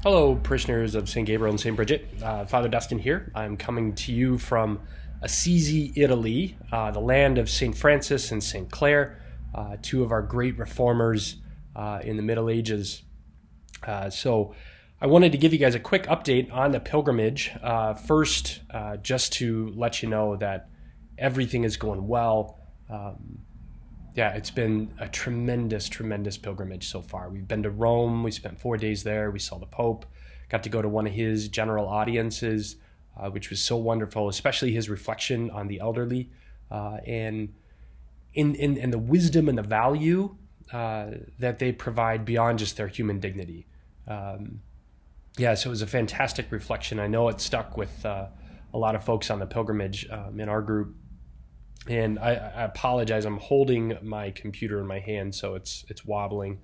Hello, parishioners of St. Gabriel and St. Bridget. Father Dustin here. I'm coming to you from Assisi, Italy, the land of St. Francis and St. Clare, two of our great reformers in the Middle Ages. So I wanted to give you guys a quick update on the pilgrimage. First, just to let you know that everything is going well. Yeah, it's been a tremendous pilgrimage so far. We've been to Rome. We spent 4 days there. We saw the Pope. Got to go to one of his general audiences, which was so wonderful, especially his reflection on the elderly and in the wisdom and the value that they provide beyond just their human dignity. Yeah, so it was a fantastic reflection. I know it stuck with a lot of folks on the pilgrimage in our group. And I apologize. I'm holding my computer in my hand, so it's wobbling.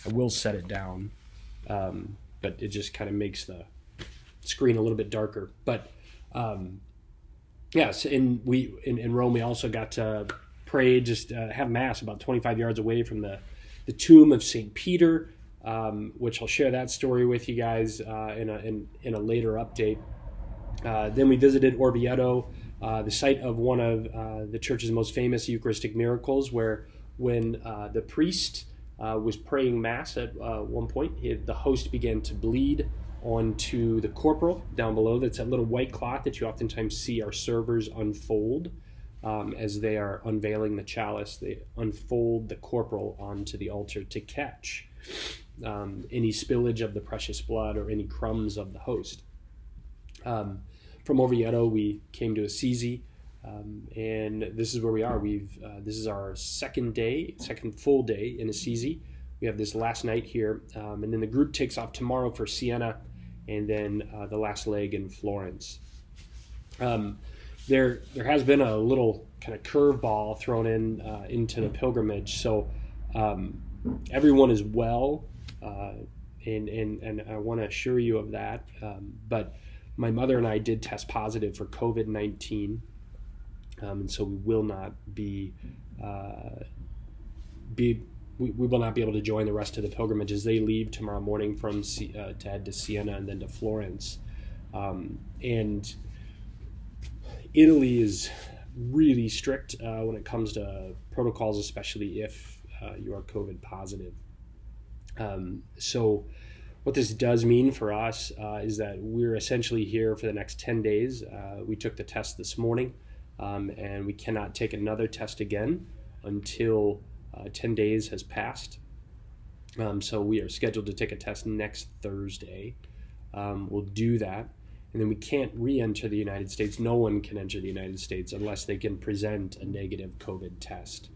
I will set it down, but it just kind of makes the screen a little bit darker. But yes, in Rome, we also got to pray, just have mass about 25 yards away from the tomb of Saint Peter, which I'll share that story with you guys in a later update. Then we visited Orvieto. The site of one of the church's most famous Eucharistic miracles, where when the priest was praying Mass at one point, the host began to bleed onto the corporal down below. That's that little white cloth that you oftentimes see our servers unfold as they are unveiling the chalice. They unfold the corporal onto the altar to catch any spillage of the precious blood or any crumbs of the host. From Orvieto, we came to Assisi, and this is where we are. This is our second full day in Assisi. We have this last night here, and then the group takes off tomorrow for Siena, and then the last leg in Florence. There has been a little kind of curveball thrown into the pilgrimage, so everyone is well, and I want to assure you of that, but my mother and I did test positive for COVID-19, and so we will not be we will not be able to join the rest of the pilgrimage as they leave tomorrow morning to head to Siena and then to Florence. And Italy is really strict when it comes to protocols, especially if you are COVID positive. So what this does mean for us is that we're essentially here for the next 10 days. We took the test this morning, and we cannot take another test again until 10 days has passed. So we are scheduled to take a test next Thursday. We'll do that. And then we can't re-enter the United States. No one can enter the United States unless they can present a negative COVID test.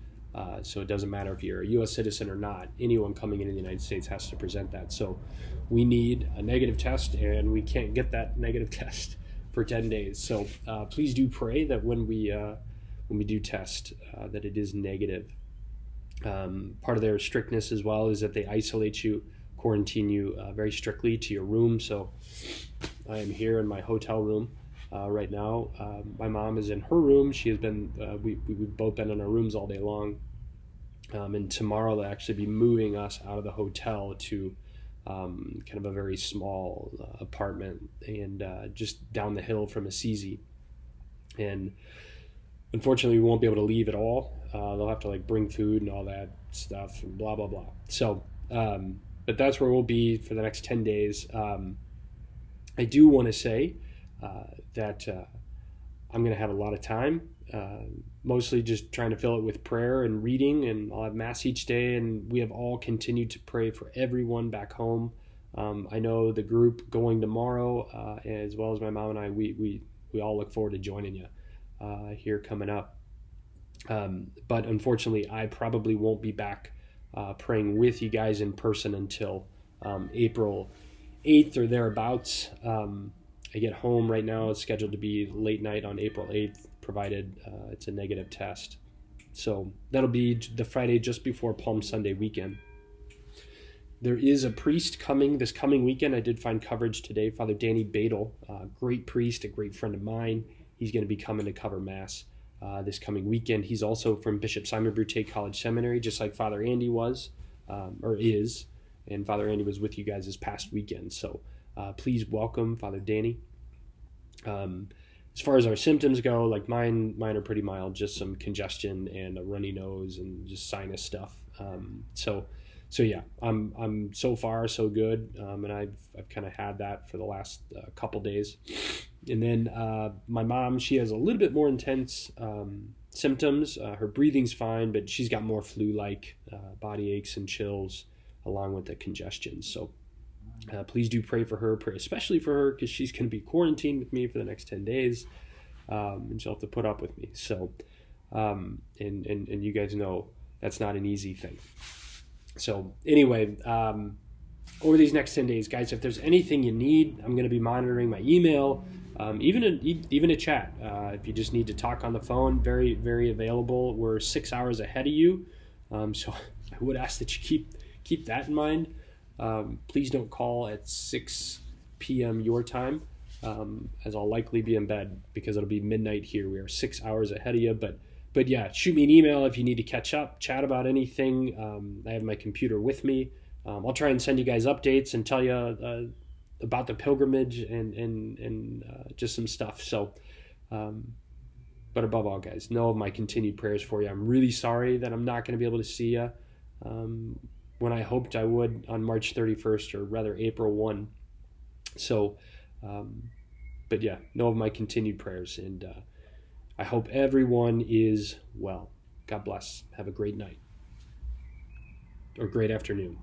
So it doesn't matter if you're a U.S. citizen or not. Anyone coming into the United States has to present that. So we need a negative test, and we can't get that negative test for 10 days. So please do pray that when we do test, that it is negative. Part of their strictness as well is that they isolate you, quarantine you very strictly to your room. So I am here in my hotel room right now. My mom is in her room. She has been. We've both been in our rooms all day long. And tomorrow they'll actually be moving us out of the hotel to kind of a very small apartment and just down the hill from Assisi. And unfortunately, we won't be able to leave at all. They'll have to bring food and all that stuff and blah blah blah. So, but that's where we'll be for the next 10 days. I do want to say that I'm going to have a lot of time, mostly just trying to fill it with prayer and reading, and I'll have Mass each day, and we have all continued to pray for everyone back home. I know the group going tomorrow, as well as my mom and I, we all look forward to joining you here coming up. But unfortunately, I probably won't be back praying with you guys in person until April 8th or thereabouts. I get home right now. It's scheduled to be late night on April 8th, provided it's a negative test. So that'll be the Friday just before Palm Sunday weekend. There is a priest coming this coming weekend. I did find coverage today. Father Danny Badel, great priest, a great friend of mine. He's going to be coming to cover Mass this coming weekend. He's also from Bishop Simon Brute College Seminary, just like Father Andy was, or is. and Father Andy was with you guys this past weekend. So please welcome Father Danny. As far as our symptoms go, like mine are pretty mild, just some congestion and a runny nose and just sinus stuff. So yeah, I'm so far so good, and I've kind of had that for the last couple days. And then my mom, she has a little bit more intense symptoms. Her breathing's fine, but she's got more flu-like body aches and chills, along with the congestion. So please do pray for her, pray especially for her, because she's going to be quarantined with me for the next 10 days, and she'll have to put up with me. So, and you guys know that's not an easy thing. So anyway, over these next 10 days, guys, if there's anything you need, I'm going to be monitoring my email, even a chat. If you just need to talk on the phone, very, very available. We're 6 hours ahead of you, so I would ask that you keep that in mind. Please don't call at 6 p.m. your time, as I'll likely be in bed because it'll be midnight here. We are 6 hours ahead of you, but yeah, shoot me an email if you need to catch up, chat about anything. I have my computer with me. I'll try and send you guys updates and tell you about the pilgrimage and just some stuff. So, but above all, guys, know of my continued prayers for you. I'm really sorry that I'm not going to be able to see you when I hoped I would on March 31st, or rather April 1. So, but yeah, know of my continued prayers, and I hope everyone is well. God bless. Have a great night or great afternoon.